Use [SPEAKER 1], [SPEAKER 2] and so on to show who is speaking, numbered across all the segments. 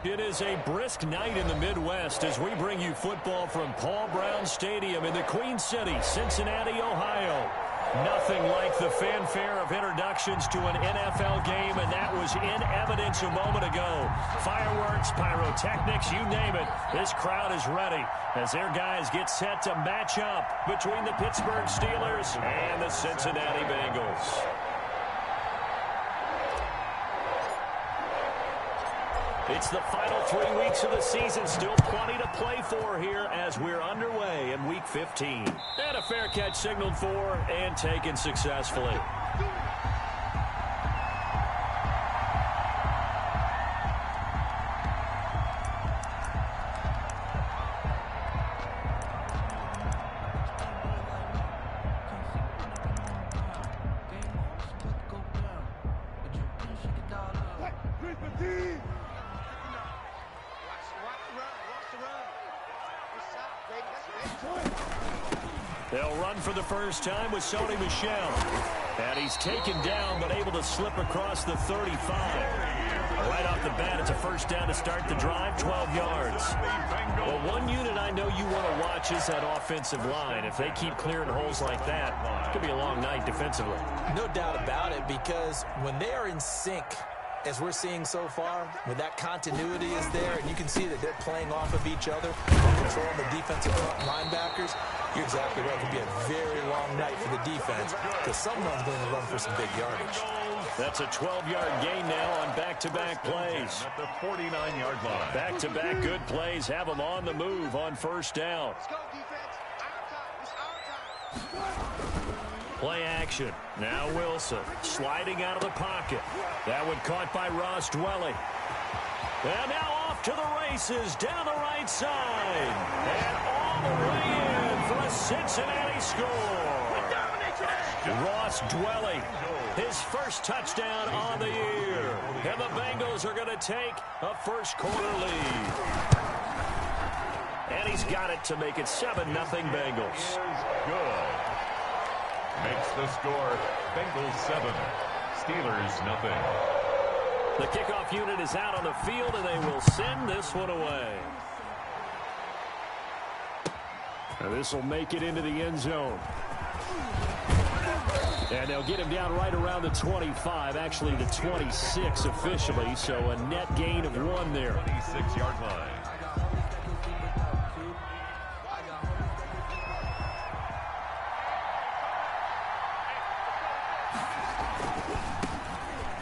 [SPEAKER 1] It is a brisk night in the Midwest as we bring you football from Paul Brown Stadium in the Queen City, Cincinnati, Ohio. Nothing like the fanfare of introductions to an NFL game, and that was in evidence a moment ago. Fireworks, pyrotechnics, you name it. This crowd is ready as their guys get set to match up between the Pittsburgh Steelers and the Cincinnati Bengals. It's the final 3 weeks of the season. Still plenty to play for here as we're underway in Week 15. And a fair catch signaled for and taken successfully. They'll run for the first time with Sony Michel. And he's taken down but able to slip across the 35. Right off the bat, it's a first down to start the drive, 12 yards. Well, one unit I know you want to watch is that offensive line. If they keep clearing holes like that, it could be a long night defensively.
[SPEAKER 2] No doubt about it, because when they are in sync, as we're seeing so far, when that continuity is there and you can see that they're playing off of each other, controlling the defensive linebackers, you're exactly right. It could be a very long night for the defense because someone's going to run for some big yardage.
[SPEAKER 1] That's a 12-yard gain now on back-to-back plays.
[SPEAKER 3] At the 49-yard line.
[SPEAKER 1] Back-to-back good plays have them on the move on first down.
[SPEAKER 4] Let's go, defense. Our time.
[SPEAKER 1] Play action. Now Wilson sliding out of the pocket. That one caught by Ross Dwelly. And now off to the races down the right side. And all the way in for a Cincinnati score. Ross Dwelly, his first touchdown on the year. And the Bengals are going to take a first-quarter lead. And he's got it to make it 7-0 Bengals.
[SPEAKER 3] Good. Makes the score Bengals 7, Steelers 0.
[SPEAKER 1] The kickoff unit is out on the field, and they will send this one away. This will make it into the end zone. And they'll get him down right around the 25, actually the 26 officially, so a net gain of 1 there.
[SPEAKER 3] 26-yard line.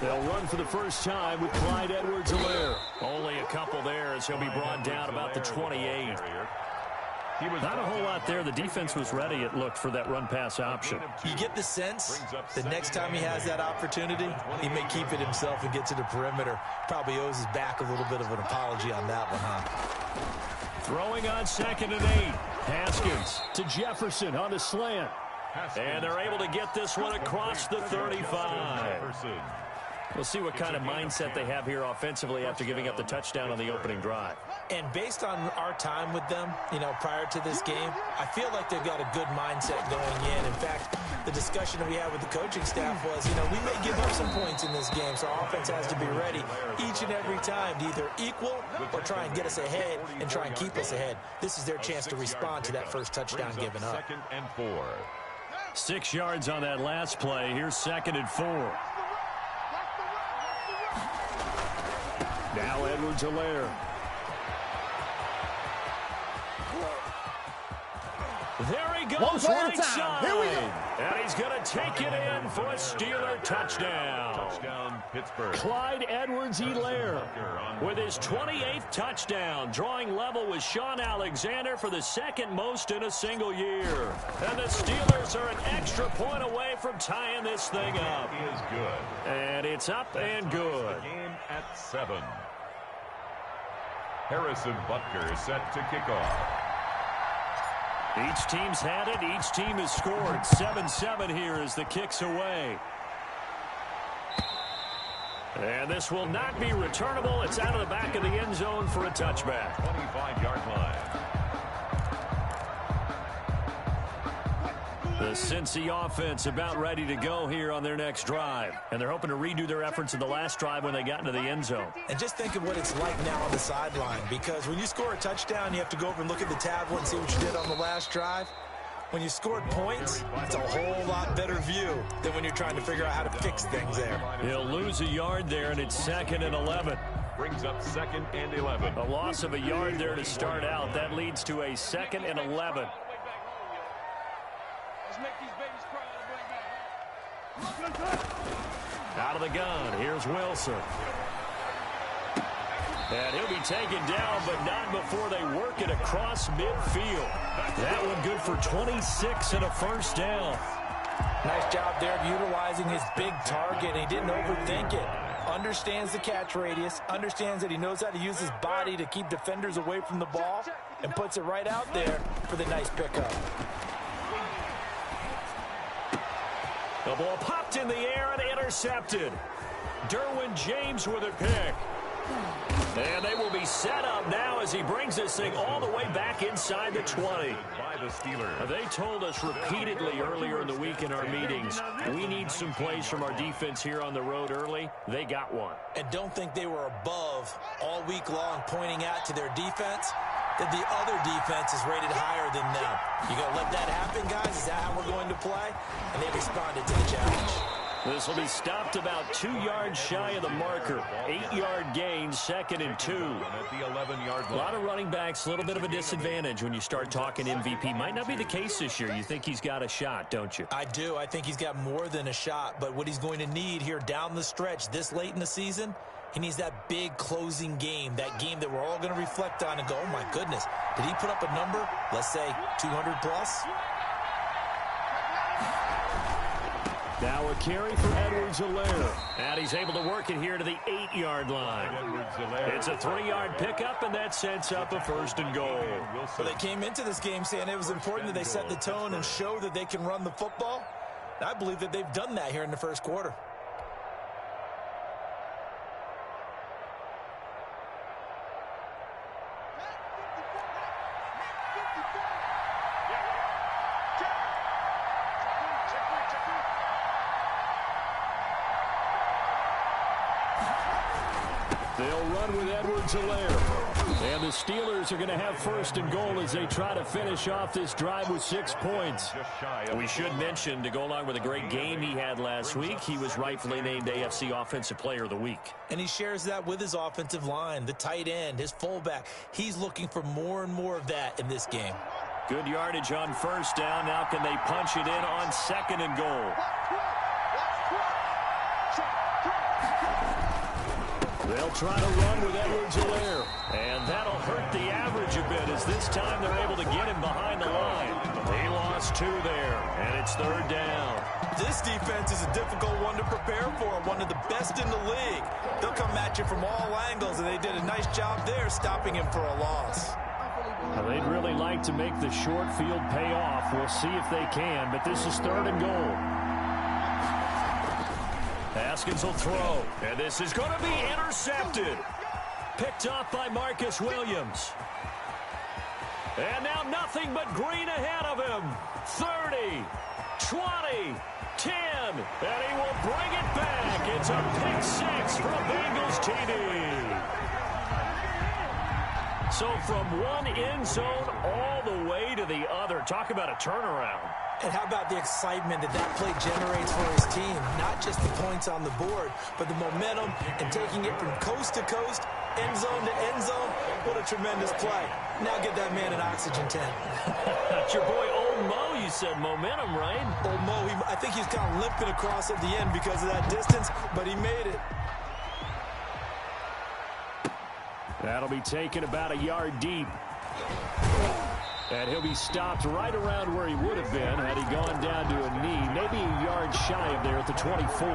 [SPEAKER 1] They'll run for the first time with Clyde Edwards-Helaire. Only a couple there as he'll be brought down about the 28. Not a whole lot there. The defense was ready, it looked, for that run-pass option.
[SPEAKER 2] You get the sense the next time he has that opportunity, he may keep it himself and get to the perimeter. Probably owes his back a little bit of an apology on that one, huh?
[SPEAKER 1] Throwing on 2nd and 8. Haskins to Jefferson on the slant. And they're able to get this one across the 35. We'll see what kind of mindset they have here offensively after giving up the touchdown on the opening drive.
[SPEAKER 2] And based on our time with them, prior to this game, I feel like they've got a good mindset going in. In fact, the discussion that we had with the coaching staff was, we may give up some points in this game, so our offense has to be ready each and every time to either equal or try and get us ahead and try and keep us ahead. This is their chance to respond to that first touchdown given up.
[SPEAKER 3] 2nd and 4.
[SPEAKER 1] 6 yards on that last play. Here's 2nd and 4. Now Edwards-Helaire. There he goes, right side. Here we go. And he's going to take it in for a Steeler touchdown.
[SPEAKER 3] Touchdown, Pittsburgh.
[SPEAKER 1] Clyde Edwards-Helaire with his 28th touchdown, drawing level with Sean Alexander for the 2nd most in a single year. And the Steelers are an extra point away from tying this thing up.
[SPEAKER 3] He is good.
[SPEAKER 1] And it's up and good.
[SPEAKER 3] The game at 7. Harrison Butker set to kick off.
[SPEAKER 1] Each team's had it. Each team has scored. 7-7 here as the kick's away. And this will not be returnable. It's out of the back of the end zone for a touchback.
[SPEAKER 3] 25-yard line.
[SPEAKER 1] The Cincy offense about ready to go here on their next drive. And they're hoping to redo their efforts in the last drive when they got into the end zone.
[SPEAKER 2] And just think of what it's like now on the sideline, because when you score a touchdown, you have to go over and look at the tablet and see what you did on the last drive. When you scored points, it's a whole lot better view than when you're trying to figure out how to fix things there.
[SPEAKER 1] He'll lose a yard there, and it's 2nd and 11.
[SPEAKER 3] Brings up 2nd and 11.
[SPEAKER 1] A loss of a yard there to start out. That leads to a 2nd and 11. Out of the gun, here's Wilson. And he'll be taken down, but not before they work it across midfield. That one good for 26 and a first down.
[SPEAKER 2] Nice job there of utilizing his big target. He didn't overthink it. Understands the catch radius, understands that he knows how to use his body to keep defenders away from the ball, and puts it right out there for the nice pickup.
[SPEAKER 1] The ball popped in the air and intercepted. Derwin James with a pick. And they will be set up now as he brings this thing all the way back inside the 20.
[SPEAKER 3] By the Steelers.
[SPEAKER 1] They told us repeatedly earlier in the week in our meetings, we need some plays from our defense here on the road early. They got one.
[SPEAKER 2] And don't think they were above all week long pointing out to their defense that the other defense is rated higher than them. You going to let that happen, guys? Is that how we're going to play? And they responded to the challenge.
[SPEAKER 1] This will be stopped about 2 yards shy of the marker. 8-yard gain, 2nd and 2.
[SPEAKER 3] At the 11-yard line.
[SPEAKER 1] A lot of running backs, a little bit of a disadvantage when you start talking MVP. Might not be the case this year. You think he's got a shot, don't you?
[SPEAKER 2] I do. I think he's got more than a shot. But what he's going to need here down the stretch this late in the season, he needs that big closing game, that game that we're all going to reflect on and go, oh, my goodness, did he put up a number, let's say 200 plus?
[SPEAKER 1] Now a carry for Edwards-Helaire. And he's able to work it here to the 8-yard line. It's a 3-yard pickup, and that sets up a 1st and goal.
[SPEAKER 2] Well, they came into this game saying it was important that they set the tone and show that they can run the football. And I believe that they've done that here in the first quarter.
[SPEAKER 1] They'll run with Edwards-Helaire. And the Steelers are going to have 1st and goal as they try to finish off this drive with 6 points. We should mention, to go along with a great game he had last week, he was rightfully named AFC Offensive Player of the Week.
[SPEAKER 2] And he shares that with his offensive line, the tight end, his fullback. He's looking for more and more of that in this game.
[SPEAKER 1] Good yardage on 1st down. Now can they punch it in on 2nd and goal? They'll try to run with Edwards-Helaire. And that'll hurt the average a bit as this time they're able to get him behind the line. They lost 2 there, and it's 3rd down.
[SPEAKER 2] This defense is a difficult one to prepare for, one of the best in the league. They'll come at you from all angles, and they did a nice job there stopping him for a loss.
[SPEAKER 1] Well, they'd really like to make the short field pay off. We'll see if they can, but this is 3rd and goal. Haskins will throw, and this is going to be intercepted. Picked off by Marcus Williams. And now nothing but green ahead of him. 30, 20, 10, and he will bring it back. It's a pick 6 from Bengals TD. So from one end zone all the way to the other. Talk about a turnaround.
[SPEAKER 2] And how about the excitement that play generates for his team? Not just the points on the board, but the momentum and taking it from coast to coast, end zone to end zone. What a tremendous play. Now get that man an oxygen tent.
[SPEAKER 1] That's your boy Old Mo. You said momentum, right?
[SPEAKER 2] Old Mo, I think he's kind of limping across at the end because of that distance, but he made it.
[SPEAKER 1] That'll be taken about a yard deep. And he'll be stopped right around where he would have been had he gone down to a knee, maybe a yard shy of there at the 24.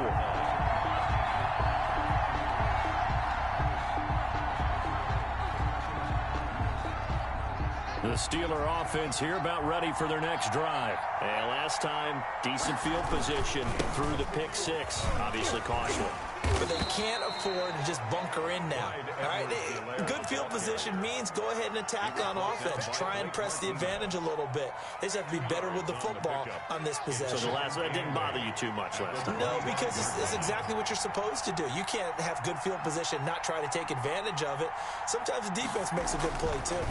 [SPEAKER 1] The Steeler offense here about ready for their next drive. And last time, decent field position through the pick 6, obviously costly.
[SPEAKER 2] but they can't afford to just bunker in now. All right, good field position means go ahead and attack on offense. Try and press the advantage a little bit. They just have to be better with the football on this possession.
[SPEAKER 1] So that didn't bother you too much last time?
[SPEAKER 2] No, because it's exactly what you're supposed to do. You can't have good field position, not try to take advantage of it. Sometimes the defense makes a good play, too.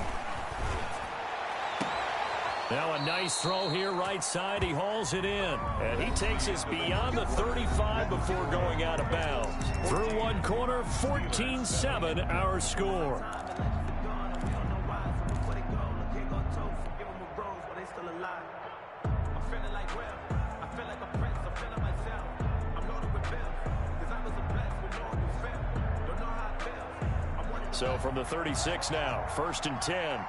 [SPEAKER 1] Now a nice throw here right side. He hauls it in. And he takes us beyond the 35 before going out of bounds. Through one corner, 14-7 our score. So from the 36 now, 1st and 10.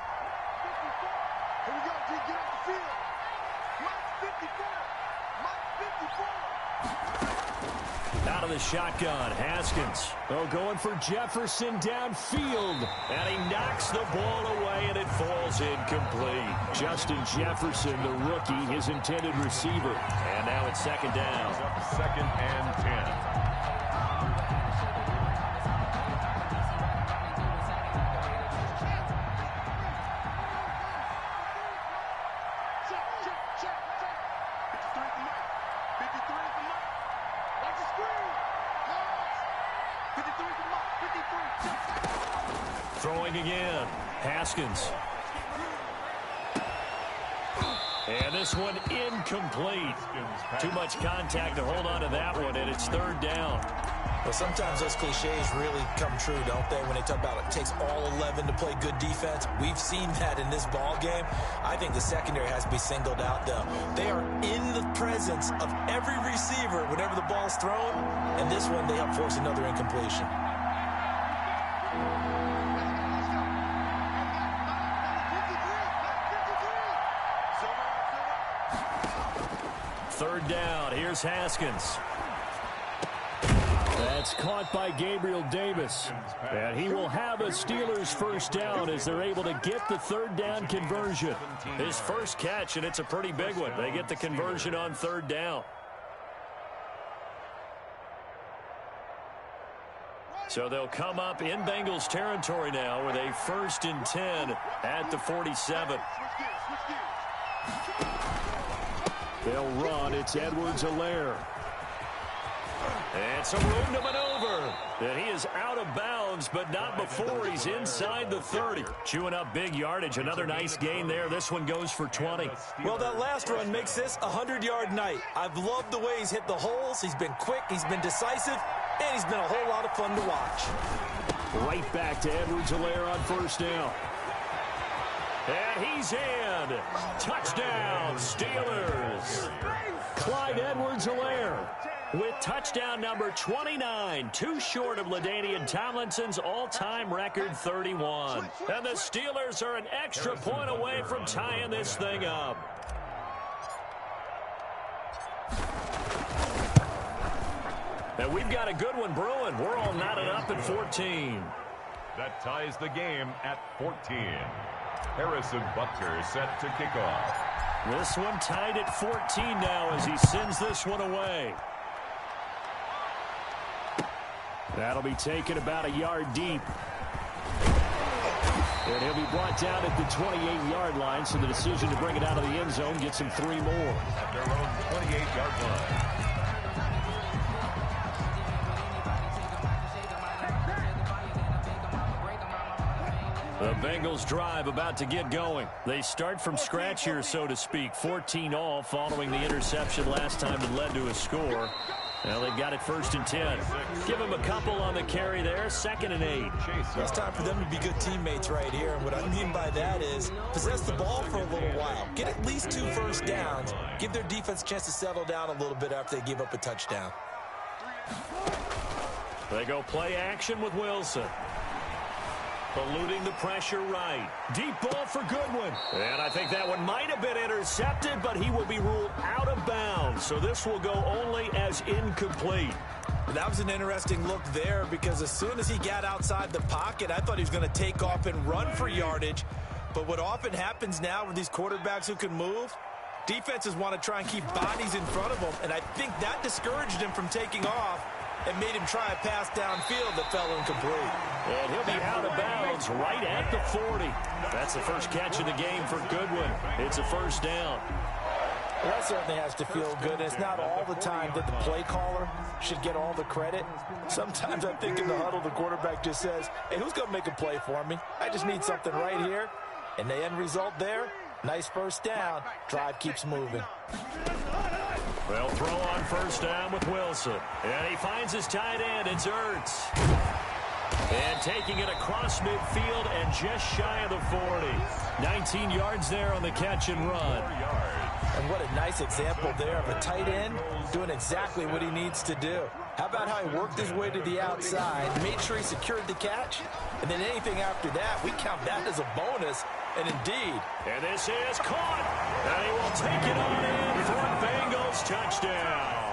[SPEAKER 1] Out of the shotgun, Haskins. Oh, going for Jefferson downfield. And he knocks the ball away, and it falls incomplete. Justin Jefferson, the rookie, his intended receiver. And now it's 2nd down.
[SPEAKER 3] 2nd and 10.
[SPEAKER 1] Throwing again. Haskins. And this one incomplete. Too much contact to hold on to that one, and it's 3rd down.
[SPEAKER 2] Well, sometimes those cliches really come true, don't they, when they talk about it takes all 11 to play good defense. We've seen that in this ball game. I think the secondary has to be singled out, though. They are in the presence of every receiver whenever the ball's thrown, and this one they help force another incompletion.
[SPEAKER 1] Third down. Here's Haskins. That's caught by Gabriel Davis. And he will have a Steelers first down as they're able to get the 3rd down conversion. His first catch, and it's a pretty big one. They get the conversion on 3rd down. So they'll come up in Bengals territory now with a 1st and 10 at the 47. They'll run. It's Edwards-Helaire. And some room to maneuver. And he is out of bounds, but not before he's inside the 30. Chewing up big yardage. Another nice gain there. This one goes for 20.
[SPEAKER 2] Well, that last run makes this a 100-yard night. I've loved the way he's hit the holes. He's been quick. He's been decisive. And he's been a whole lot of fun to watch.
[SPEAKER 1] Right back to Edwards-Helaire on 1st down. And he's in. Touchdown, Steelers. Clyde Edwards-Helaire with touchdown number 29, too short of LaDainian Tomlinson's all-time record 31. And the Steelers are an extra point away from tying this thing up. And we've got a good one brewing. We're all knotted up at 14.
[SPEAKER 3] That ties the game at 14. Harrison Butker set to kick off.
[SPEAKER 1] This one tied at 14 now as he sends this one away. That'll be taken about a yard deep. And he'll be brought down at the 28-yard line, so the decision to bring it out of the end zone gets him 3 more.
[SPEAKER 3] At their own 28-yard line.
[SPEAKER 1] The Bengals drive about to get going. They start from scratch here, so to speak. 14 all following the interception last time that led to a score. Well, they've got it 1st and 10. Give them a couple on the carry there. 2nd and 8.
[SPEAKER 2] It's time for them to be good teammates right here. And what I mean by that is possess the ball for a little while. Get at least 2 first downs. Give their defense a chance to settle down a little bit after they give up a touchdown.
[SPEAKER 1] They go play action with Wilson. Eluding the pressure right. Deep ball for Goodwin. And I think that one might have been intercepted, but he will be ruled out of bounds. So this will go only as incomplete.
[SPEAKER 2] That was an interesting look there because as soon as he got outside the pocket, I thought he was going to take off and run for yardage. But what often happens now with these quarterbacks who can move, defenses want to try and keep bodies in front of them. And I think that discouraged him from taking off. and made him try a pass downfield that fell incomplete.
[SPEAKER 1] And he'll be out of bounds right at the 40. That's the first catch of the game for Goodwin. It's a first down.
[SPEAKER 2] Well, that certainly has to feel good. It's not all the time that the play caller should get all the credit. Sometimes I think in the huddle, the quarterback just says, hey, who's going to make a play for me? I just need something right here. And the end result there, nice first down. Drive keeps moving.
[SPEAKER 1] Well, throw on first down with Wilson. And he finds his tight end. It's Ertz. And taking it across midfield and just shy of the 40. 19 yards there on the catch and run.
[SPEAKER 2] And what a nice example there of a tight end doing exactly what he needs to do. How about how he worked his way to the outside, made sure he secured the catch, and then anything after that, we count that as a bonus, and indeed.
[SPEAKER 1] And this is caught, and he will take it on in for a Bengals touchdown.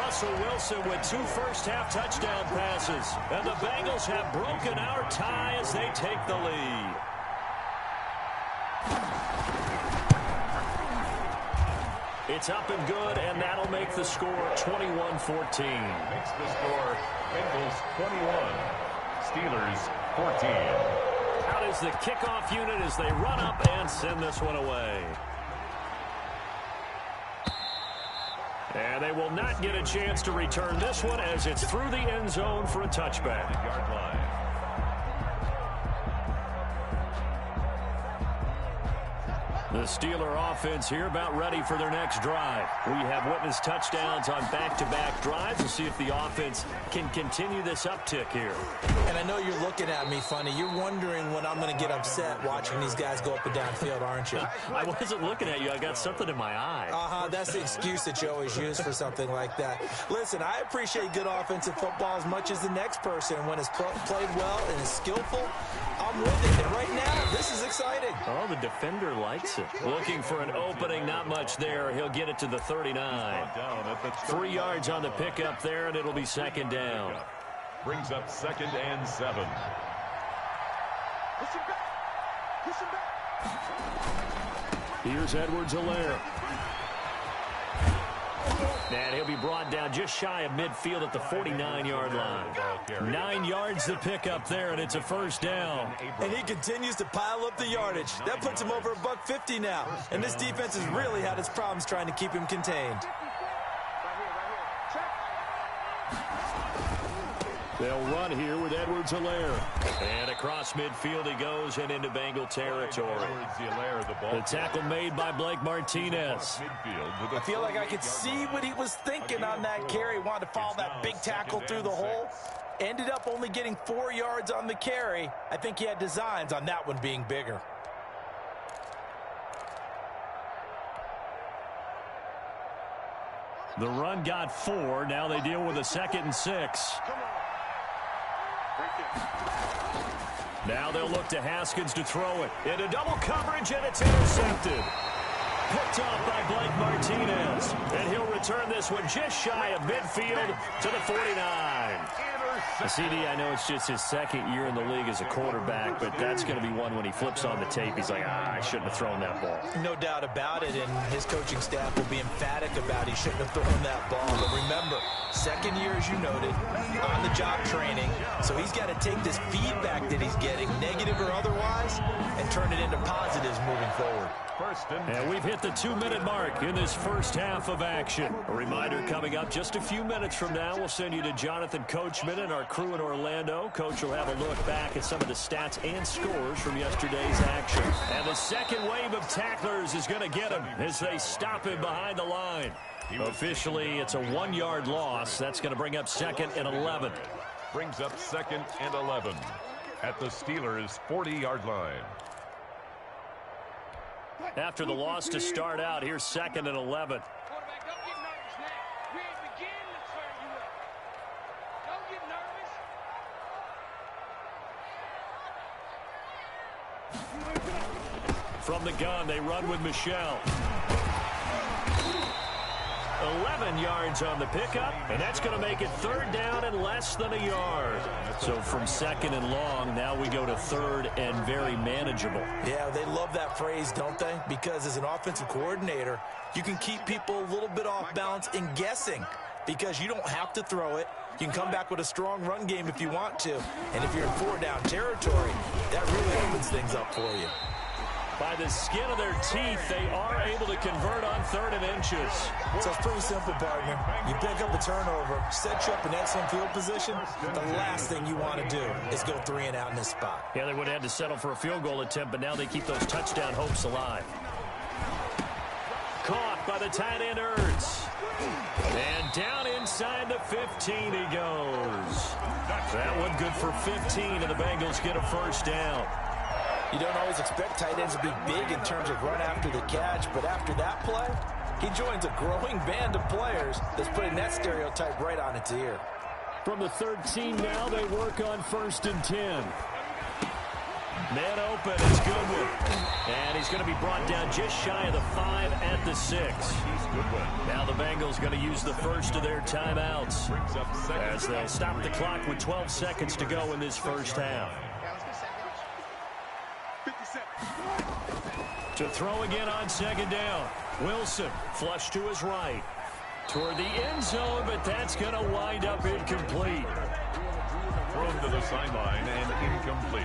[SPEAKER 1] Russell Wilson with 2 first-half touchdown passes, and the Bengals have broken our tie as they take the lead. It's up and good, and that'll make the score 21-14.
[SPEAKER 3] Makes the score Bengals 21, Steelers 14.
[SPEAKER 1] Out is the kickoff unit as they run up and send this one away. And they will not get a chance to return this one as it's through the end zone for a touchback.
[SPEAKER 3] Yard line.
[SPEAKER 1] The Steeler offense here about ready for their next drive. We have witnessed touchdowns on back-to-back drives. We'll see if the offense can continue this uptick here.
[SPEAKER 2] And I know you're looking at me funny. You're wondering when I'm going to get upset watching these guys go up and downfield, aren't you?
[SPEAKER 1] I wasn't looking at you. I got something in my eye.
[SPEAKER 2] That's the excuse that you always use for something like that. Listen, I appreciate good offensive football as much as the next person. When it's played well and is skillful, I'm with it. And right now, this is exciting.
[SPEAKER 1] Oh, the defender likes it. Looking for an opening, not much there. He'll get it to the 39. 3 yards on the pickup there, and it'll be second down.
[SPEAKER 3] Brings up 2nd and 7.
[SPEAKER 4] Push him back. Push him back.
[SPEAKER 1] Here's Edwards-Helaire. And he'll be brought down just shy of midfield at the 49-yard line. 9 yards to pick up there, and it's a first down.
[SPEAKER 2] And he continues to pile up the yardage. That puts him over $150 now. And this defense has really had its problems trying to keep him contained.
[SPEAKER 1] They'll run here with Edwards-Helaire. And across midfield he goes and into Bengal territory. The tackle made by Blake Martinez.
[SPEAKER 2] I feel like I could see what he was thinking on that carry. Wanted to follow that big tackle through the hole. Ended up only getting 4 yards on the carry. I think he had designs on that one being bigger.
[SPEAKER 1] The run got 4. Now they deal with a 2nd and 6. Now they'll look to Haskins to throw it. Into double coverage, and it's intercepted. Picked off by Blake Martinez. And he'll return this one just shy of midfield to the 49. CD, I know it's just his 2nd year in the league as a quarterback, but that's going to be one when he flips on the tape. He's like, I shouldn't have thrown that ball.
[SPEAKER 2] No doubt about it, and his coaching staff will be emphatic about he shouldn't have thrown that ball. But remember, 2nd year, as you noted, on-the-job training. So he's got to take this feedback that he's getting, negative or otherwise, and turn it into positives moving forward.
[SPEAKER 1] And we've hit the 2-minute mark in this first half of action. A reminder coming up just a few minutes from now, we'll send you to Jonathan Coachman and our crew in Orlando. Coach will have a look back at some of the stats and scores from yesterday's action. And the second wave of tacklers is going to get him as they stop him behind the line. Officially, it's a 1-yard loss. That's going to bring up 2nd and 11.
[SPEAKER 3] Brings up 2nd and 11 at the Steelers' 40-yard line.
[SPEAKER 1] After the loss to start out, here's 2nd and 11.
[SPEAKER 4] Quarterback, don't get nervous now. We ain't beginning to turn you up. Don't get nervous.
[SPEAKER 1] From the gun, they run with Michelle. 11 yards on the pickup, and that's going to make it 3rd down and less than a yard. So from 2nd and long, now we go to 3rd and very manageable.
[SPEAKER 2] Yeah, they love that phrase, don't they? Because as an offensive coordinator, you can keep people a little bit off balance in guessing because you don't have to throw it. You can come back with a strong run game if you want to. And if you're in 4-down territory, that really opens things up for you.
[SPEAKER 1] By the skin of their teeth, they are able to convert on 3rd and inches.
[SPEAKER 2] So it's pretty simple, partner. You pick up a turnover, set you up in excellent field position. The last thing you want to do is go 3 and out in this spot.
[SPEAKER 1] Yeah, they would have had to settle for a field goal attempt, but now they keep those touchdown hopes alive. Caught by the tight end, Ertz. And down inside the 15 he goes. That one good for 15, and the Bengals get a first down.
[SPEAKER 2] You don't always expect tight ends to be big in terms of run after the catch, but after that play, he joins a growing band of players that's putting that stereotype right on its ear.
[SPEAKER 1] From the 13 now, they work on 1st and 10. Man open, it's Goodwin. And he's going to be brought down just shy of the 5 at the 6. Now the Bengals going to use the first of their timeouts as they'll stop the clock with 12 seconds to go in this first half. To throw again on 2nd down. Wilson flush to his right. Toward the end zone, but that's going to wind up incomplete.
[SPEAKER 3] Thrown to the sideline and incomplete.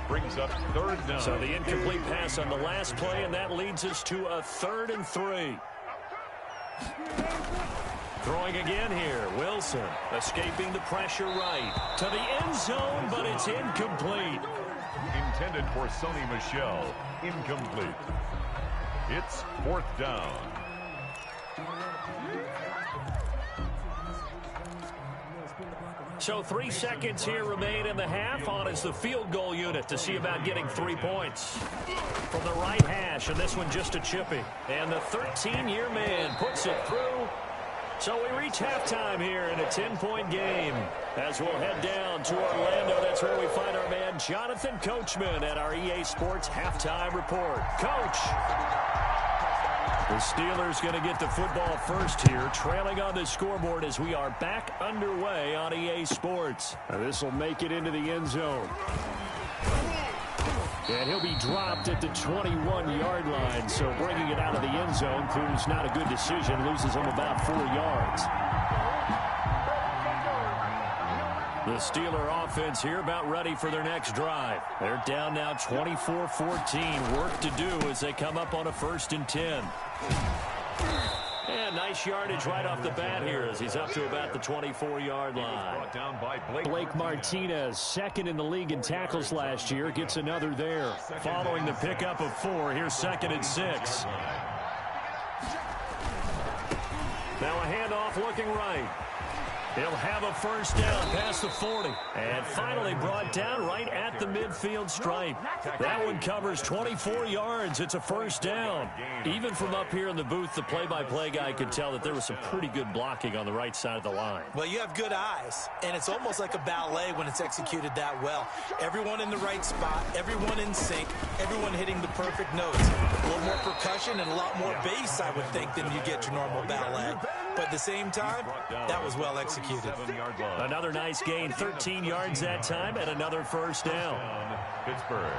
[SPEAKER 3] Brings up 3rd down.
[SPEAKER 1] So the incomplete pass on the last play, and that leads us to a 3rd and 3. Throwing again here. Wilson escaping the pressure right. To the end zone, but it's incomplete.
[SPEAKER 3] Intended for Sony Michel. Incomplete. It's 4th down.
[SPEAKER 1] So 3 seconds here remain in the half. On is the field goal unit to see about getting 3 points. From the right hash, and this one just a chippy. And the 13-year man puts it through. So we reach halftime here in a 10-point game. As we'll head down to Orlando, that's where we find our man Jonathan Coachman at our EA Sports Halftime Report. Coach! The Steelers going to get the football first here, trailing on the scoreboard as we are back underway on EA Sports. This will make it into the end zone. And he'll be dropped at the 21-yard line, so bringing it out of the end zone proves not a good decision, loses him about 4 yards. The Steeler offense here about ready for their next drive. They're down now 24-14. Work to do as they come up on a 1st and 10. And nice yardage right off the bat here as he's up to about the 24-yard line.
[SPEAKER 3] Brought down by
[SPEAKER 1] Blake Martinez, 2nd in the league in tackles last year, gets another there. Following the pickup of 4, here's 2nd and 6. Now a handoff looking right. He'll have a first down past the 40. And finally brought down right at the midfield stripe. That one covers 24 yards. It's a first down. Even from up here in the booth, the play-by-play guy could tell that there was some pretty good blocking on the right side of the line.
[SPEAKER 2] Well, you have good eyes, and it's almost like a ballet when it's executed that well. Everyone in the right spot, everyone in sync, everyone hitting the perfect notes. A little more percussion and a lot more bass, I would think, than you get your normal ballet. But at the same time, that was well executed.
[SPEAKER 1] Another nice gain, 13 yards that time, and another first down.
[SPEAKER 3] Pittsburgh.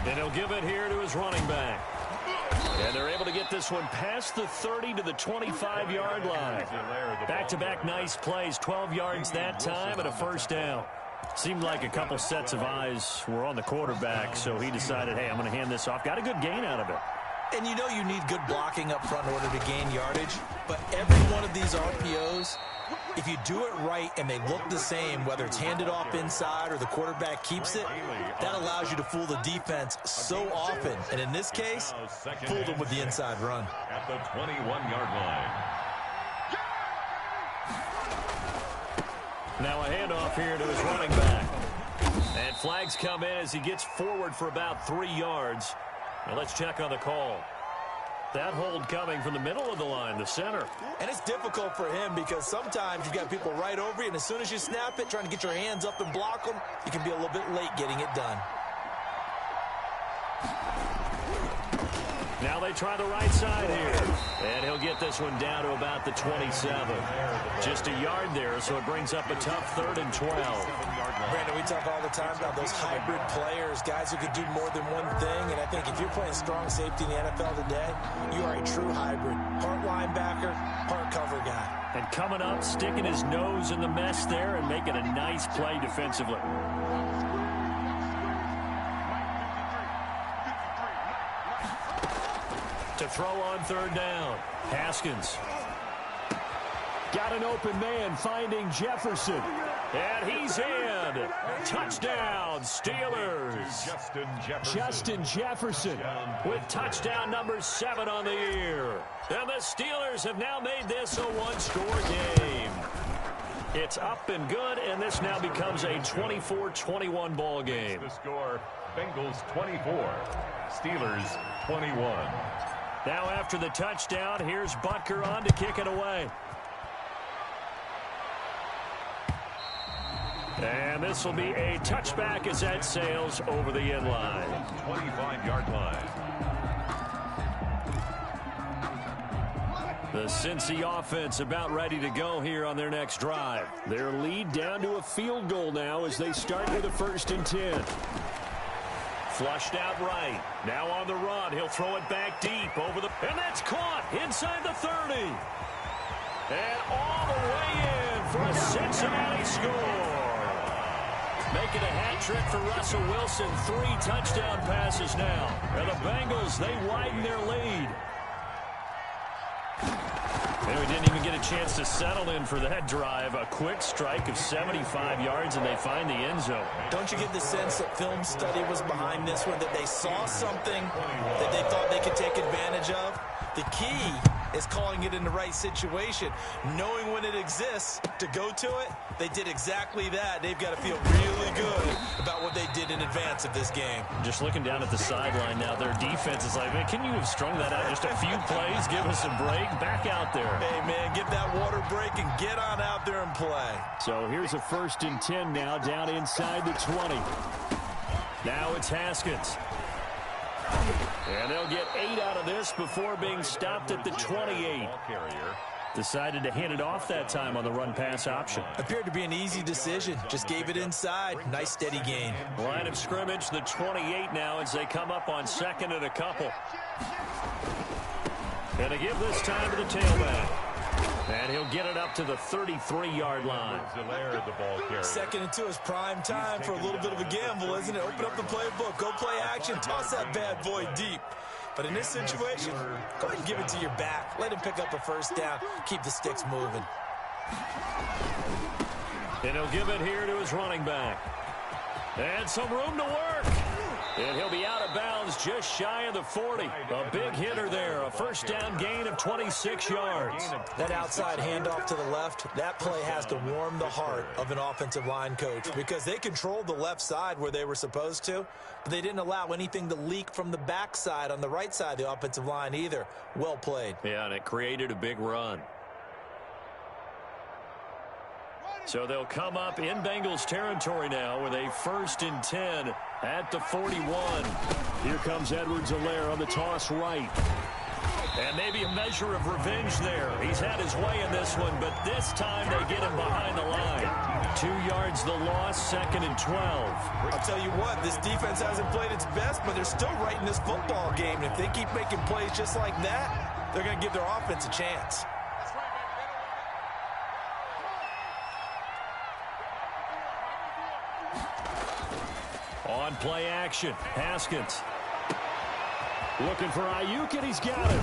[SPEAKER 1] And he'll give it here to his running back. And they're able to get this one past the 30 to the 25-yard line. Back-to-back nice plays, 12 yards that time, and a first down. Seemed like a couple sets of eyes were on the quarterback, so he decided, hey, I'm going to hand this off. Got a good gain out of it.
[SPEAKER 2] And you know you need good blocking up front in order to gain yardage. But every one of these RPOs, if you do it right and they look the same, whether it's handed off inside or the quarterback keeps it, that allows you to fool the defense so often. And in this case, fooled them with the inside run.
[SPEAKER 3] At the 21-yard line.
[SPEAKER 1] Now a handoff here to his running back. And flags come in as he gets forward for about 3 yards. Now let's check on the call. That hold coming from the middle of the line, the center.
[SPEAKER 2] And it's difficult for him because sometimes you've got people right over you, and as soon as you snap it, trying to get your hands up and block them, you can be a little bit late getting it done.
[SPEAKER 1] Now they try the right side here. And he'll get this one down to about the 27. Just a yard there, so it brings up a tough 3rd and 12.
[SPEAKER 2] Brandon, we talk all the time about those hybrid players, guys who can do more than one thing. And I think if you're playing strong safety in the NFL today, you are a true hybrid. Part linebacker, part cover guy.
[SPEAKER 1] And coming up, sticking his nose in the mess there and making a nice play defensively. To throw on 3rd down. Haskins. Got an open man finding Jefferson. And he's in. Touchdown, Steelers. Justin Jefferson with touchdown number 7 on the year. And the Steelers have now made this a one-score game. It's up and good, and this now becomes a 24-21 ball game.
[SPEAKER 3] The score, Bengals 24, Steelers 21.
[SPEAKER 1] Now after the touchdown, here's Butker on to kick it away. And this will be a touchback as that sails over the end line.
[SPEAKER 3] 25-yard line.
[SPEAKER 1] The Cincy offense about ready to go here on their next drive. Their lead down to a field goal now as they start with a 1st and 10. Flushed out right. Now on the run. He'll throw it back deep over the... And that's caught inside the 30. And all the way in for a Cincinnati score. Making a hat trick for Russell Wilson. 3 touchdown passes now. And the Bengals, they widen their lead. And we didn't even get a chance to settle in for that drive. A quick strike of 75 yards, and they find the end zone.
[SPEAKER 2] Don't you get the sense that film study was behind this one, that they saw something that they thought they could take advantage of? The key is calling it in the right situation, knowing when it exists to go to it. They did exactly that. They've got to feel really good about what they did in advance of this game.
[SPEAKER 1] Just looking down at the sideline now, their defense is like, man, can you have strung that out just a few plays? Give us a break. Back out there.
[SPEAKER 2] Hey, man, get that water break and get on out there and play.
[SPEAKER 1] So here's a 1st and 10 now down inside the 20. Now it's Haskins. And they'll get 8 out of this before being stopped at the 28. Decided to hand it off that time on the run-pass option.
[SPEAKER 2] Appeared to be an easy decision. Just gave it inside. Nice steady gain.
[SPEAKER 1] Line of scrimmage, the 28 now as they come up on 2nd and a couple. And to give this time to the tailback. And he'll get it up to the 33-yard line.
[SPEAKER 2] 2nd and 2 is prime time for a little bit of a gamble, isn't it? Open up the playbook. Go play action. Toss that bad boy deep. But in this situation, go ahead and give it to your back. Let him pick up a 1st down. Keep the sticks moving.
[SPEAKER 1] And he'll give it here to his running back. And some room to work. And he'll be out of bounds just shy of the 40. A big hitter there. A 1st down gain of 26 yards.
[SPEAKER 2] That outside handoff to the left, that play has to warm the heart of an offensive line coach because they controlled the left side where they were supposed to, but they didn't allow anything to leak from the backside on the right side of the offensive line either. Well played.
[SPEAKER 1] Yeah, and it created a big run. So they'll come up in Bengals territory now with a 1st and 10 at the 41. Here comes Edwards-Helaire on the toss right. And maybe a measure of revenge there. He's had his way in this one, but this time they get him behind the line. 2 yards the loss, 2nd and 12.
[SPEAKER 2] I'll tell you what, this defense hasn't played its best, but they're still right in this football game. And if they keep making plays just like that, they're going to give their offense a chance.
[SPEAKER 1] On play action, Haskins. Looking for Ayuk, and he's got it.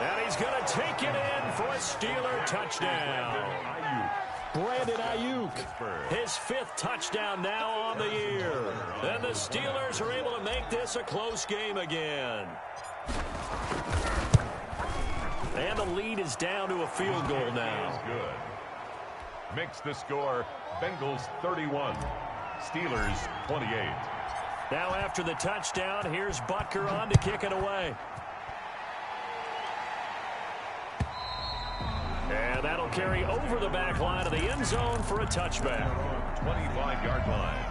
[SPEAKER 1] And he's going to take it in for a Steeler touchdown. Brandon Ayuk, his 5th touchdown now on the year. And the Steelers are able to make this a close game again. And the lead is down to a field goal now.
[SPEAKER 3] Good. Makes the score Bengals 31, Steelers 28.
[SPEAKER 1] Now after the touchdown, here's Butker on to kick it away. And that'll carry over the back line of the end zone for a touchback. 25-yard line.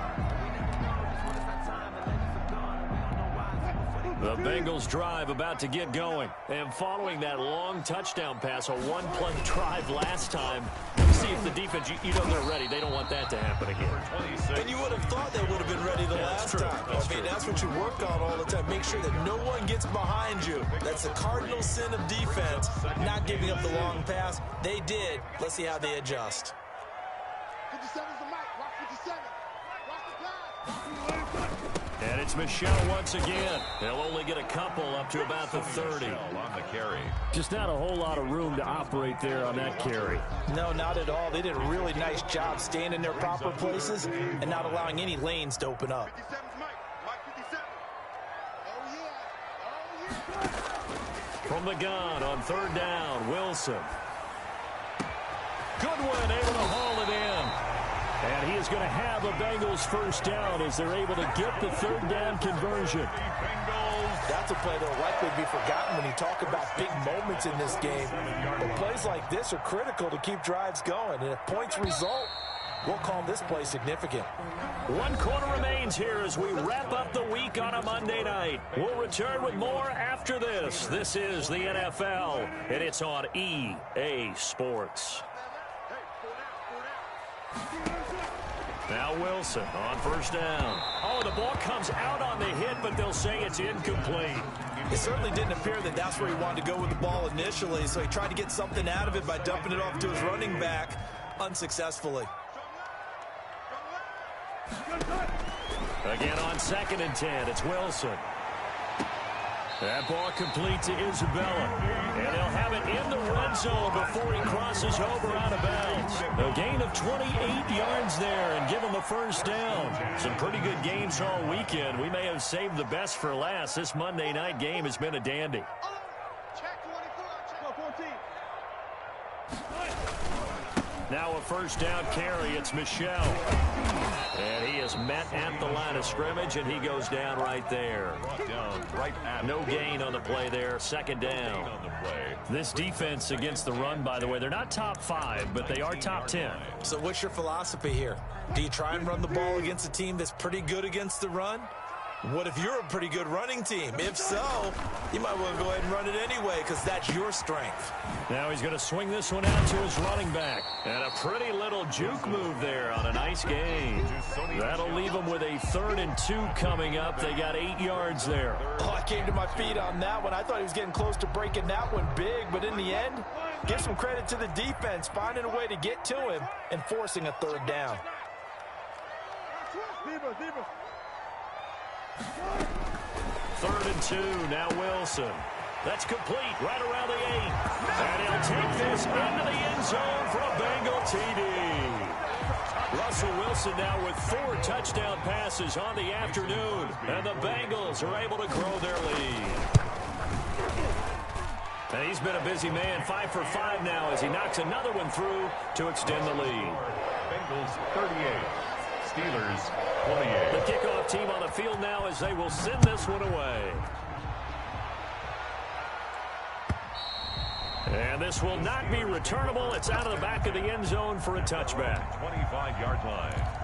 [SPEAKER 1] The Bengals drive about to get going. And following that long touchdown pass, a one-play drive last time, see if the defense, you know they're ready. They don't want that to happen again.
[SPEAKER 2] And you would have thought they would have been ready the last time. That's what you work on all the time. Make sure that no one gets behind you. That's the cardinal sin of defense, not giving up the long pass. They did. Let's see how they adjust.
[SPEAKER 4] 57's the mic. Watch 57. Watch the guy.
[SPEAKER 1] And it's Michel once again. They'll only get a couple up to about the 30.
[SPEAKER 3] On the carry.
[SPEAKER 1] Just not a whole lot of room to operate there on that carry.
[SPEAKER 2] No, not at all. They did a really nice job staying in their proper places and not allowing any lanes to open up.
[SPEAKER 4] 57's mic. Mike 57. Oh, yeah.
[SPEAKER 1] From the gun on third down, Wilson. Goodwin able to haul it in. And he is going to have a Bengals first down as they're able to get the third down conversion.
[SPEAKER 2] That's a play that will likely be forgotten when you talk about big moments in this game. But plays like this are critical to keep drives going. And if points result, we'll call this play significant.
[SPEAKER 1] 1 quarter remains here as we wrap up the week on a Monday night. We'll return with more after this. This is the NFL, and it's on EA Sports. Now Wilson on first down. Oh, the ball comes out on the hit, but they'll say it's incomplete.
[SPEAKER 2] It certainly didn't appear that that's where he wanted to go with the ball initially, so he tried to get something out of it by dumping it off to his running back unsuccessfully.
[SPEAKER 1] Again on 2nd and 10, it's Wilson. That ball complete to Isabella. And they'll have it in the red zone before he crosses over out of bounds. A gain of 28 yards there and give him a first down. Some pretty good games all weekend. We may have saved the best for last. This Monday night game has been a dandy. Now a first down carry. It's Michel. And he is met at the line of scrimmage, and he goes down right there. No gain on the play there. Second down. This defense against the run, by the way, they're not top 5, but they are top 10.
[SPEAKER 2] So what's your philosophy here? Do you try and run the ball against a team that's pretty good against the run? What if you're a pretty good running team? If so, you might want to go ahead and run it anyway because that's your strength.
[SPEAKER 1] Now he's going to swing this one out to his running back. And a pretty little juke move there on a nice gain. That'll leave him with a 3rd and 2 coming up. They got 8 yards there.
[SPEAKER 2] Oh, I came to my feet on that one. I thought he was getting close to breaking that one big, but in the end, give some credit to the defense, finding a way to get to him and forcing a 3rd down.
[SPEAKER 1] 3rd and 2, now Wilson. That's complete, right around the 8. And he'll take this into the end zone for a Bengal TD. Russell Wilson now with 4 touchdown passes on the afternoon. And the Bengals are able to grow their lead. And he's been a busy man, 5 for 5 now as he knocks another one through to extend the lead.
[SPEAKER 3] Bengals 38. Steelers 28.
[SPEAKER 1] The kickoff team on the field now as they will send this one away. And this will not be returnable. It's out of the back of the end zone for a touchback.
[SPEAKER 3] 25-yard line.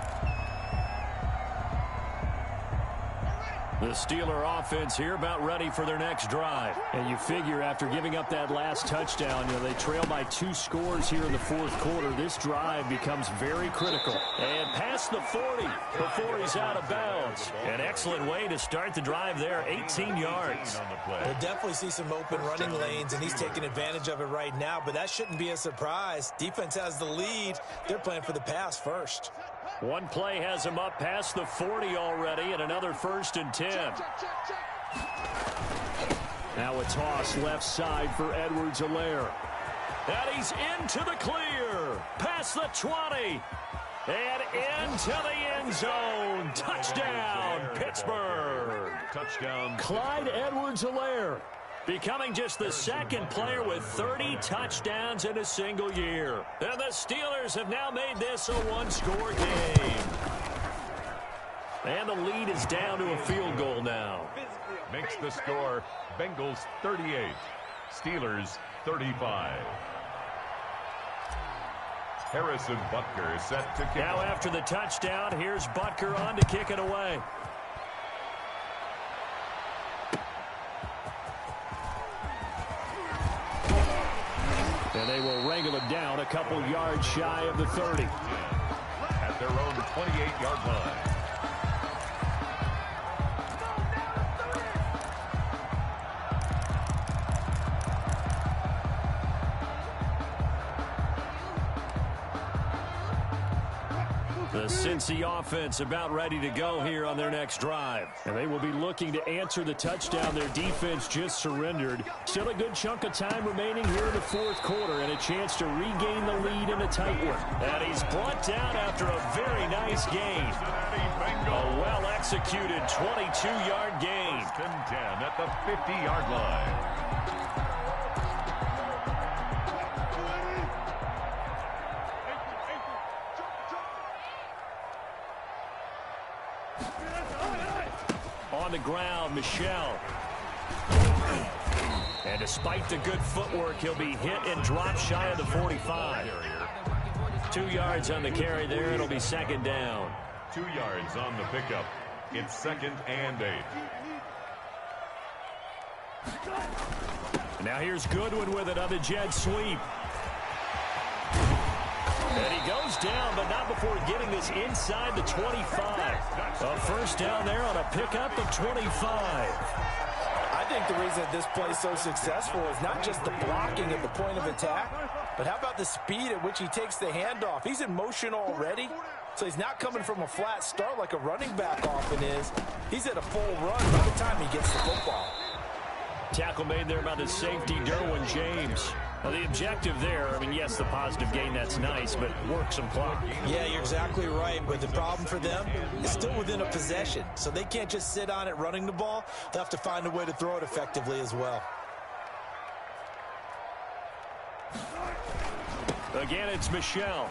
[SPEAKER 1] The Steeler offense here about ready for their next drive. And you figure after giving up that last touchdown, they trail by 2 scores here in the 4th quarter. This drive becomes very critical. And past the 40 before he's out of bounds. An excellent way to start the drive there, 18 yards.
[SPEAKER 2] We'll definitely see some open running lanes, and he's taking advantage of it right now, but that shouldn't be a surprise. Defense has the lead. They're playing for the pass first.
[SPEAKER 1] One play has him up past the 40 already, and another 1st and 10. Now a toss left side for Edwards-Helaire. And he's into the clear. Past the 20. And into the end zone. Touchdown, Pittsburgh.
[SPEAKER 3] Touchdown.
[SPEAKER 1] Clyde Edwards-Helaire becoming just the 2nd player with 30 touchdowns in a single year. And the Steelers have now made this a 1-score game. And the lead is down to a field goal now.
[SPEAKER 3] Makes the score Bengals 38, Steelers 35. Harrison Butker set to kick.
[SPEAKER 1] Now after the touchdown, here's Butker on to kick it away. And they will wrangle it down a couple yards shy of the 30.
[SPEAKER 3] At their own 28-yard line.
[SPEAKER 1] The Cincy offense about ready to go here on their next drive. And they will be looking to answer the touchdown their defense just surrendered. Still a good chunk of time remaining here in the fourth quarter and a chance to regain the lead in a tight one. And he's brought down after a very nice gain. A well-executed 22-yard gain.
[SPEAKER 3] 10 at the 50-yard line.
[SPEAKER 1] On the ground, Michel. And despite the good footwork, he'll be hit and dropped shy of the 45. 2 yards on the carry there. It'll be second down.
[SPEAKER 3] 2 yards on the pickup. It's 2nd and 8.
[SPEAKER 1] And now here's Goodwin with it on the jet sweep. And he goes down, but not before getting this inside the 25. A first down there on a pickup of 25.
[SPEAKER 2] I think the reason this play is so successful is not just the blocking at the point of attack, but how about the speed at which he takes the handoff? He's in motion already, so he's not coming from a flat start like a running back often is. He's at a full run by the time he gets the football.
[SPEAKER 1] Tackle made there by the safety, Derwin James. Now, the objective there, I mean, yes, the positive gain, that's nice, but work some clock.
[SPEAKER 2] Yeah, you're exactly right, but the problem for them is still within a possession, so they can't just sit on it running the ball. They'll have to find a way to throw it effectively as well.
[SPEAKER 1] Again, it's Michel.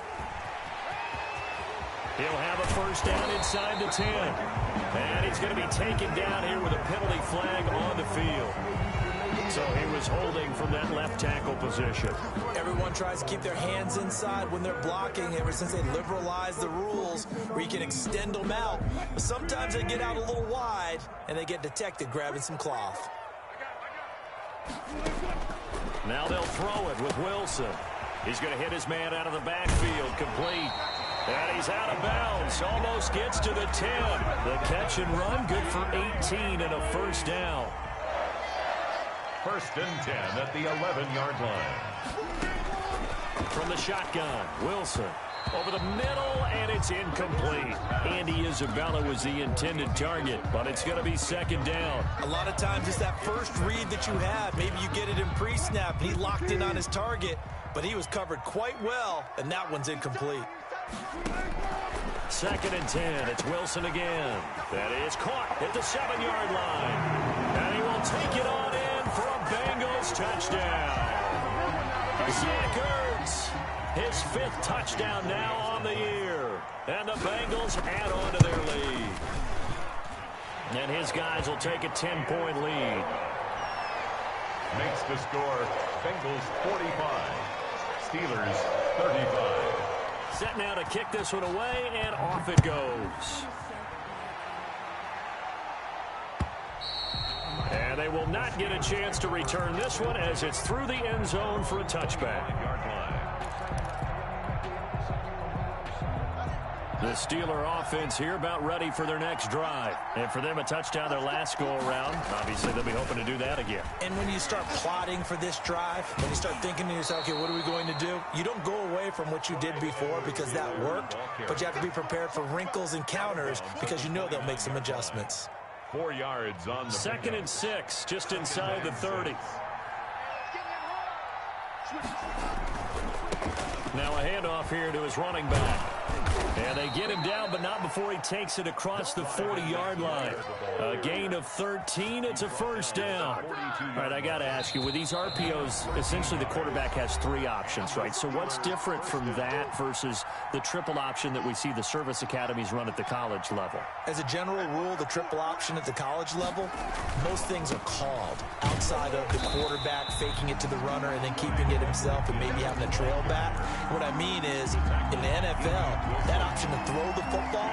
[SPEAKER 1] He'll have a first down inside the 10. And he's going to be taken down here with a penalty flag on the field. So he was holding from that left tackle position.
[SPEAKER 2] Everyone tries to keep their hands inside when they're blocking ever since they liberalized the rules where you can extend them out. But sometimes they get out a little wide and they get detected grabbing some cloth.
[SPEAKER 1] Now they'll throw it with Wilson. He's going to hit his man out of the backfield, complete. And he's out of bounds, almost gets to the 10. The catch and run, good for 18 and a first down.
[SPEAKER 3] 1st and 10 at the 11-yard line.
[SPEAKER 1] From the shotgun, Wilson over the middle, and it's incomplete. Andy Isabella was the intended target, but it's going to be second down.
[SPEAKER 2] A lot of times it's that first read that you have. Maybe you get it in pre-snap, and he locked in on his target, but he was covered quite well, and that one's incomplete.
[SPEAKER 1] 2nd and 10. It's Wilson again. That is caught at the 7-yard line. And he will take it on in for a Bengals touchdown. Zach Ertz, his 5th touchdown now on the year. And the Bengals add on to their lead. And his guys will take a 10-point lead.
[SPEAKER 3] Makes the score Bengals 45, Steelers 35.
[SPEAKER 1] Set now to kick this one away, and off it goes. And they will not get a chance to return this one as it's through the end zone for a touchback. The Steeler offense here about ready for their next drive. And for them, a touchdown their last go-around. Obviously, they'll be hoping to do that again.
[SPEAKER 2] And when you start plotting for this drive, when you start thinking to yourself, okay, what are we going to do? You don't go away from what you did before because that worked, but you have to be prepared for wrinkles and counters because you know they'll make some adjustments.
[SPEAKER 3] 4 yards on the
[SPEAKER 1] 2nd and 6, just inside the 30. Now a handoff here to his running back. And they get him down, but not before he takes it across the 40-yard line. A gain of 13. It's a first down. All right, I got to ask you, with these RPOs, essentially the quarterback has 3 options, right? So what's different from that versus the triple option that we see the service academies run at the college level?
[SPEAKER 2] As a general rule, the triple option at the college level, most things are called outside of the quarterback faking it to the runner and then keeping it himself and maybe having a trail back. What I mean is, in the NFL, that option to throw the football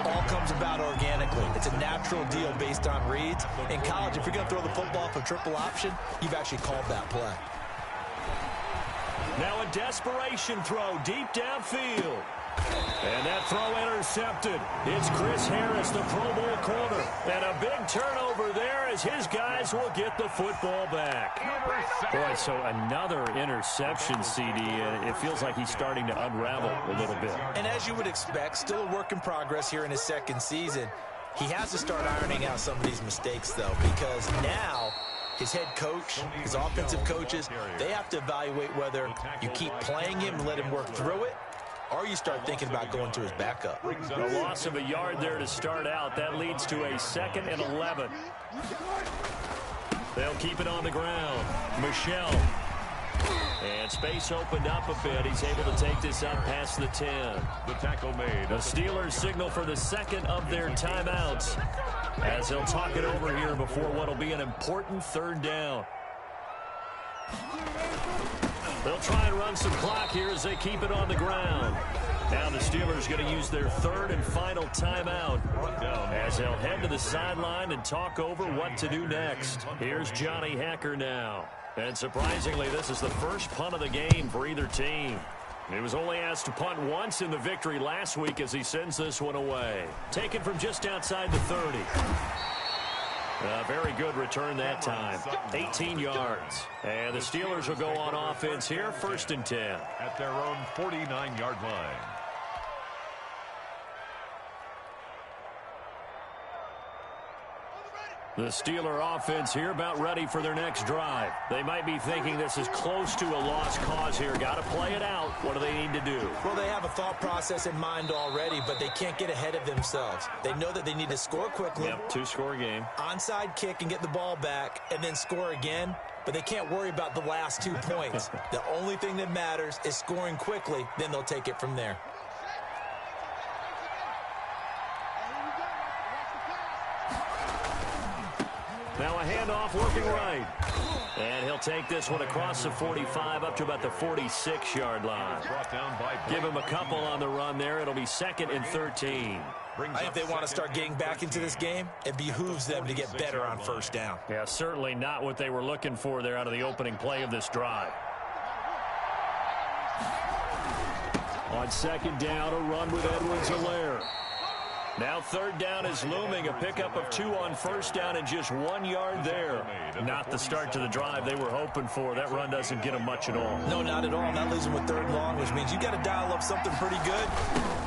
[SPEAKER 2] all comes about organically. It's a natural deal based on reads. In college, if you're going to throw the football for triple option, you've actually called that play.
[SPEAKER 1] Now a desperation throw deep downfield. And that throw intercepted. It's Chris Harris, the Pro Bowl corner. And a big turnover there as his guys will get the football back. Boy, so another interception, CD. It feels like he's starting to unravel a little bit.
[SPEAKER 2] And as you would expect, still a work in progress here in his second season. He has to start ironing out some of these mistakes, though, because now his head coach, his offensive coaches, they have to evaluate whether you keep playing him and let him work through it, or you start thinking about going to his backup.
[SPEAKER 1] A loss of a yard there to start out. That leads to a 2nd and 11. They'll keep it on the ground. Michel. And space opened up a bit. He's able to take this up past the 10.
[SPEAKER 3] The tackle made.
[SPEAKER 1] The Steelers signal for the second of their timeouts as they'll talk it over here before what will be an important 3rd down. They'll try and run some clock here as they keep it on the ground. Now the Steelers going to use their 3rd and final timeout as they'll head to the sideline and talk over what to do next. Here's Johnny Hecker now. And surprisingly, this is the first punt of the game for either team. He was only asked to punt once in the victory last week as he sends this one away. Taken from just outside the 30. A very good return that time. 18 yards. And the Steelers will go on offense here, 1st and 10.
[SPEAKER 3] At their own 49-yard line.
[SPEAKER 1] The Steeler offense here about ready for their next drive. They might be thinking this is close to a lost cause here. Got to play it out. What do they need to do?
[SPEAKER 2] Well, they have a thought process in mind already, but they can't get ahead of themselves. They know that they need to score quickly.
[SPEAKER 1] Yep, 2-score game.
[SPEAKER 2] Onside kick and get the ball back and then score again, but they can't worry about the last 2 points. The only thing that matters is scoring quickly, then they'll take it from there.
[SPEAKER 1] Now a handoff working right. And he'll take this one across the 45 up to about the 46-yard line. Give him a couple on the run there. It'll be 2nd and 13.
[SPEAKER 2] If they want to start getting back into this game, it behooves them to get better on 1st down.
[SPEAKER 1] Yeah, certainly not what they were looking for there out of the opening play of this drive. On 2nd down, a run with Edwards-Helaire. Now 3rd down is looming. A pickup of 2 on 1st down and just 1 yard there. Not the start to the drive they were hoping for. That run doesn't get them much at all.
[SPEAKER 2] No, not at all. And that leaves them with 3rd and long, which means you got to dial up something pretty good.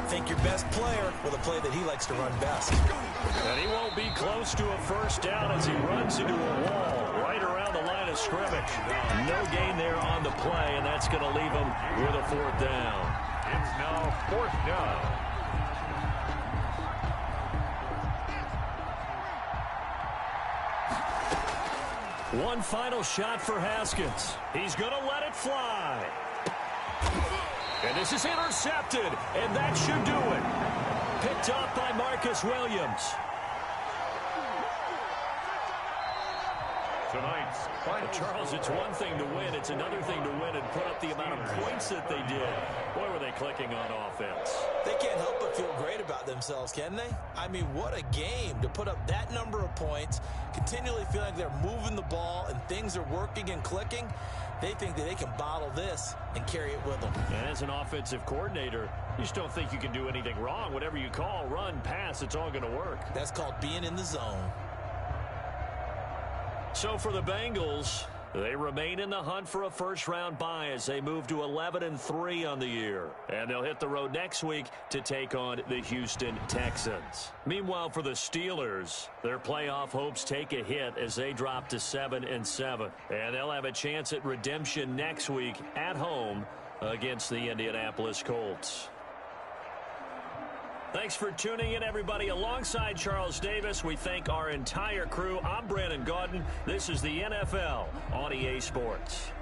[SPEAKER 2] Think your best player with a play that he likes to run best.
[SPEAKER 1] And he won't be close to a 1st down as he runs into a wall right around the line of scrimmage. No gain there on the play, and that's going to leave him with a 4th down.
[SPEAKER 3] It's now 4th down.
[SPEAKER 1] One final shot for Haskins. He's going to let it fly. And this is intercepted, and that should do it. Picked up by Marcus Williams.
[SPEAKER 3] Tonight's final.
[SPEAKER 1] Charles, it's one thing to win. It's another thing to win and put up the amount of points that they did. Boy, were they clicking on offense.
[SPEAKER 2] They can't help but feel great about themselves, can they? I mean, what a game to put up that number of points, continually feel like they're moving the ball and things are working and clicking. They think that they can bottle this and carry it with them.
[SPEAKER 1] And as an offensive coordinator, you just don't think you can do anything wrong. Whatever you call, run, pass, it's all going to work.
[SPEAKER 2] That's called being in the zone.
[SPEAKER 1] So for the Bengals, they remain in the hunt for a first-round bye as they move to 11-3 on the year. And they'll hit the road next week to take on the Houston Texans. Meanwhile, for the Steelers, their playoff hopes take a hit as they drop to 7-7. And they'll have a chance at redemption next week at home against the Indianapolis Colts. Thanks for tuning in, everybody. Alongside Charles Davis, we thank our entire crew. I'm Brandon Gaudin. This is the NFL on EA Sports.